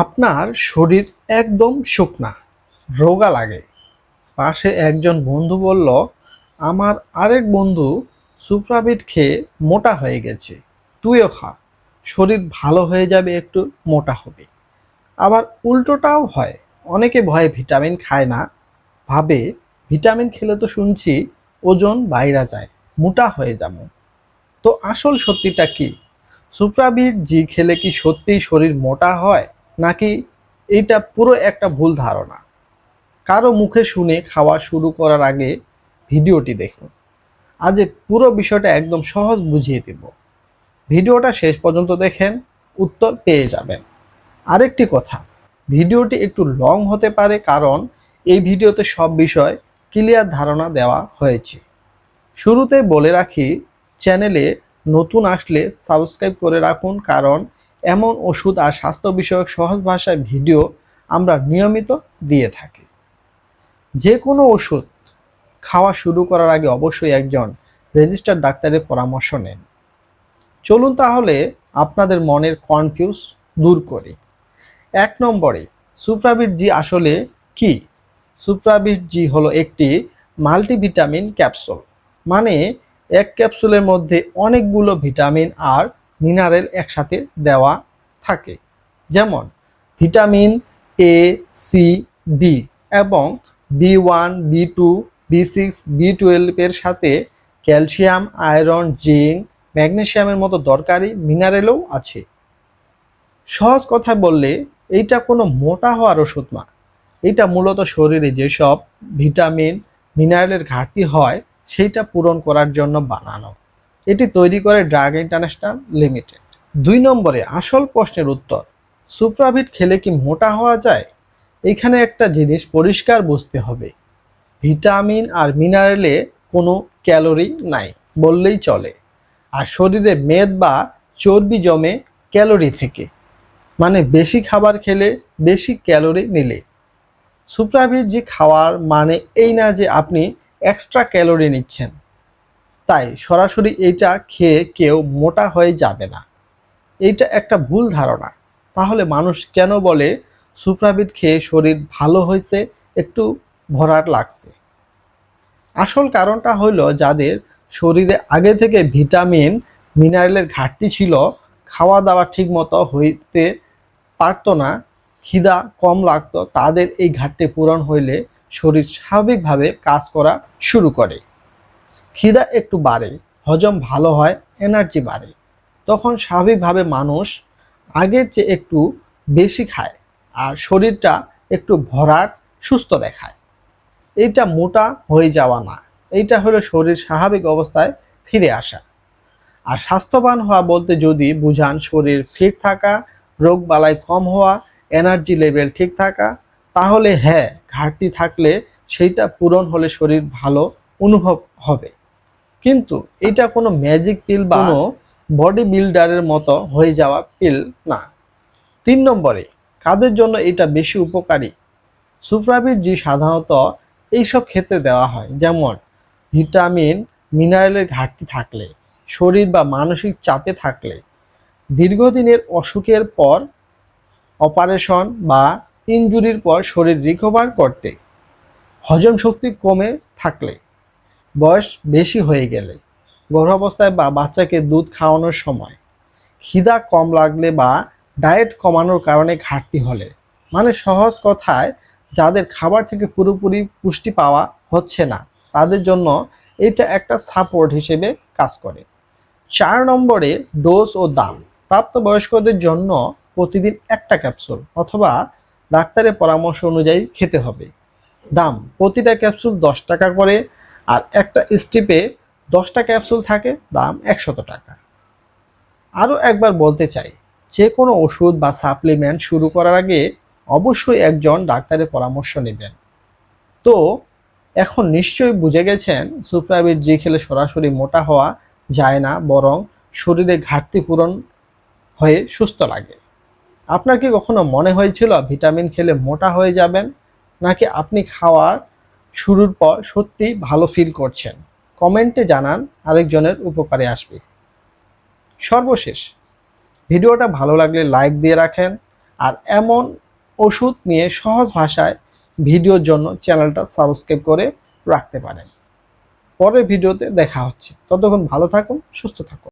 আপনার শরীর একদম শুকনা, রোগা লাগে। পাশে একজন বন্ধু বলল, আমার আরেক বন্ধু সুপ্রাবিট খেয়ে মোটা হয়ে গেছে, তুইও খা, শরীর ভালো হয়ে যাবে, একটু মোটা হবে। আবার উল্টোটাও হয়, অনেকে ভয়ে ভিটামিন খায় না, ভাবে ভিটামিন খেলে তো শুনছি ওজন বাইরা যায়, মোটা হয়ে যাবো। তো আসল সত্যিটা কি? সুপ্রাবিট জি খেলে কি সত্যিই শরীর মোটা হয়, নাকি এইটা পুরো একটা ভুল ধারণা? কারো মুখে শুনে খাওয়া শুরু করার আগে ভিডিওটি দেখুন। আজ এই পুরো বিষয়টা একদম সহজ বুঝিয়ে দেব। ভিডিওটা শেষ পর্যন্ত দেখেন, উত্তর পেয়ে যাবেন। আরেকটি কথা, ভিডিওটি একটু লং হতে পারে, কারণ এই ভিডিওতে সব বিষয় ক্লিয়ার ধারণা দেওয়া হয়েছে। শুরুতে বলে রাখি, চ্যানেলে নতুন আসলে সাবস্ক্রাইব করে রাখুন, কারণ এমন ওষুধ আর স্বাস্থ্য বিষয়ক সহজ ভাষায় ভিডিও আমরা নিয়মিত দিয়ে থাকি। যে কোনো ওষুধ খাওয়া শুরু করার আগে অবশ্যই একজন রেজিস্টার্ড ডাক্তারের পরামর্শ নেন। চলুন তাহলে আপনাদের মনের কনফিউজ দূর করি। ১ নম্বরে, সুপ্রাবিট জি আসলে কি? সুপ্রাবিট জি হলো একটি মাল্টিভিটামিন ক্যাপসুল। মানে এক ক্যাপসুলের মধ্যে অনেকগুলো ভিটামিন আর মিনারেল একসাথে দেওয়া থাকে। যেমন ভিটামিন এ, সি, ডি এবং বি1, বি2, বি6, বি12 এর সাথে ক্যালসিয়াম, আয়রন, জিঙ্ক, ম্যাগনেসিয়ামের মতো দরকারি মিনারেলও আছে। সহজ কথায় বললে, এইটা কোনো মোটা হওয়ার ওষুধ না। এটা মূলত শরীরে যেসব ভিটামিন মিনারেলের ঘাটতি হয় সেইটা পূরণ করার জন্য বানানো। এটি তৈরি করে ড্রাগ ইন্টারন্যাশনাল লিমিটেড। ২ নম্বরে আসল প্রশ্নের উত্তর, সুপ্রাভিট খেলে কি মোটা হওয়া যায়? এখানে একটা জিনিস পরিষ্কার বুঝতে হবে, ভিটামিন আর মিনারেলে কোনো ক্যালোরি নাই বললেই চলে। আর শরীরে মেদ বা চর্বি জমে ক্যালোরি থেকে, মানে বেশি খাবার খেলে বেশি ক্যালোরি নিলে। সুপ্রাভিট জি খাওয়ার মানে এই না যে আপনি এক্সট্রা ক্যালোরি নিচ্ছেন। তাই সরাসরি এইটা খেয়ে কেউ মোটা হয়ে যাবে না, এইটা একটা ভুল ধারণা। তাহলে মানুষ কেন বলে সুপ্রাভিট খেয়ে শরীর ভালো হয়েছে, একটু ভরাট লাগছে? আসল কারণটা হলো, যাদের শরীরে আগে থেকে ভিটামিন মিনারেলের ঘাটতি ছিল, খাওয়া দাওয়া ঠিক মতো হইতে পারতো না, খিদা কম লাগতো, তাদের এই ঘাটতি পূরণ হইলে শরীর স্বাভাবিকভাবে কাজ করা শুরু করে। খিদা একটু বাড়ে, হজম ভালো হয়, এনার্জি বাড়ে, তখন স্বাভাবিকভাবে মানুষ আগের চেয়ে একটু বেশি খায় আর শরীরটা একটু ভরাট, সুস্থ দেখায়। এইটা মোটা হয়ে যাওয়া না, এইটা হলো শরীর স্বাভাবিক অবস্থায় ফিরে আসা। আর স্বাস্থ্যবান হওয়া বলতে যদি বুঝান শরীর ফিট থাকা, রোগ বালাই কম হওয়া, এনার্জি লেভেল ঠিক থাকা, তাহলে হ্যাঁ, ঘাটতি থাকলে সেইটা পূরণ হলে শরীর ভালো অনুভব হবে। কিন্তু এটা কোনো ম্যাজিক পিল বা কোনো বডি বিল্ডারের মতো হয়ে যাওয়া পিল না। ৩ নম্বরে, কাদের জন্য এটা বেশি উপকারী? সুপ্রাভিট জি সাধারণত এইসব ক্ষেত্রে দেওয়া হয়, যেমন ভিটামিন মিনারেলের ঘাটতি থাকলে, শরীর বা মানসিক চাপে থাকলে, দীর্ঘদিনের অসুখের পর, অপারেশন বা ইনজুরির পর শরীর রিকভার করতে, হজম শক্তি কমে থাকলে, বয়স বেশি হয়ে গেলে, গর্ভাবস্থায় বা বাচ্চাকে দুধ খাওয়ানোর সময়, খিদা কম লাগলে বা ডায়েট কমানোর কারণে ঘাটতি হলে। মানে সহজ কথায়, যাদের খাবার থেকে পুরোপুরি পুষ্টি পাওয়া হচ্ছে না, তাদের জন্য এটা একটা সাপোর্ট হিসেবে কাজ করে। ৪ নম্বরে, ডোজ ও দাম। প্রাপ্তবয়স্কদের জন্য প্রতিদিন একটা ক্যাপসুল অথবা ডাক্তারের পরামর্শ অনুযায়ী খেতে হবে। দাম, প্রতিটা ক্যাপসুল ১০ টাকা করে, আর একটা স্ট্রিপে ১০টা ক্যাপসুল থাকে, দাম ১০০ টাকা। আরও একবার বলতে চাই, যে কোনো ওষুধ বা সাপ্লিমেন্ট শুরু করার আগে অবশ্যই একজন ডাক্তারের পরামর্শ নেবেন। তো এখন নিশ্চয়ই বুঝে গেছেন, সুপ্রাভিট জি খেলে সরাসরি মোটা হওয়া যায় না, বরং শরীরে ঘাটতি পূরণ হয়ে সুস্থ লাগে। আপনার কি কখনো মনে হয়েছিল ভিটামিন খেলে মোটা হয়ে যাবেন, নাকি আপনি খাওয়ার শুরুর পর সত্যি ভালো ফিল করছেন? কমেন্টে জানান, আরেকজনের উপকারে আসবে। সর্বশেষ, ভিডিওটা ভালো লাগলে লাইক দিয়ে রাখেন, আর এমন ওষুধ নিয়ে সহজ ভাষায় ভিডিওর জন্য চ্যানেলটা সাবস্ক্রাইব করে রাখতে পারেন। পরের ভিডিওতে দেখা হচ্ছে। ততক্ষণ ভালো থাকুন, সুস্থ থাকুন।